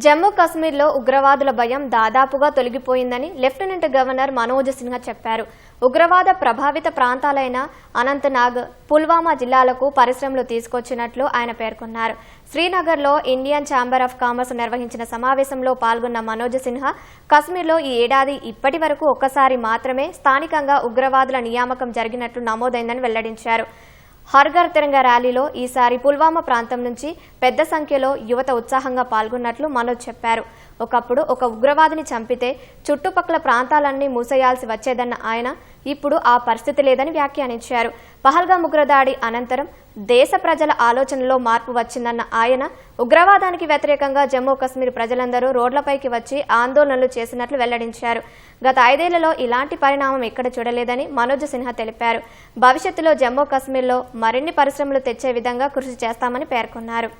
జమ్మూ కాశ్మీర్లో ఉగ్రవాదుల భయం దాదాపుగా తొలగిపోయిందని లెఫ్టినెంట్ గవర్నర్ మనోజ్ సిన్హా చెప్పారు. ఉగ్రవాద ప్రభావిత ప్రాంతాలైన అనంతనాగ్, పుల్వామా జిల్లాలకు పరిశ్రమలు తీసుకొచ్చినట్లు ఆయన పేర్కొన్నారు. శ్రీనగర్లో ఇండియన్ ఛాంబర్ ఆఫ్ కామర్స్ నిర్వహించిన సమావేశంలో పాల్గొన్న మనోజ్ సిన్హా కశ్మీర్లో ఈ ఏడాది ఇప్పటి వరకు ఒక్కసారి మాత్రమే స్థానికంగా ఉగ్రవాదుల నియామకం జరిగినట్లు నమోదైందని వెల్లడించారు. హర్ఘర్ తిరంగా ర్యాలీలో ఈసారి పుల్వామా ప్రాంతం నుంచి పెద్ద సంఖ్యలో యువత ఉత్సాహంగా పాల్గొన్నట్లు మనోజ్ చెప్పారు. ఒకప్పుడు ఒక ఉగ్రవాదిని చంపితే చుట్టుపక్కల ప్రాంతాలన్నీ మూసేయాల్సి వచ్చేదన్న ఆయన ఇప్పుడు ఆ పరిస్థితి లేదని వ్యాఖ్యానించారు. పహల్గామ్ ఉగ్రదాడి అనంతరం దేశ ప్రజల ఆలోచనలో మార్పు వచ్చిందన్న ఆయన ఉగ్రవాదానికి వ్యతిరేకంగా జమ్మూ కశ్మీర్ ప్రజలందరూ రోడ్లపైకి వచ్చి ఆందోళనలు చేసినట్లు వెల్లడించారు. గత 5 ఏళ్లలో ఇలాంటి పరిణామం ఎక్కడ చూడలేదని మనోజ్ సిన్హా తెలిపారు. భవిష్యత్తులో జమ్మూ కశ్మీర్లో మరిన్ని పరిశ్రమలు తెచ్చే విధంగా కృషి చేస్తామని పేర్కొన్నారు.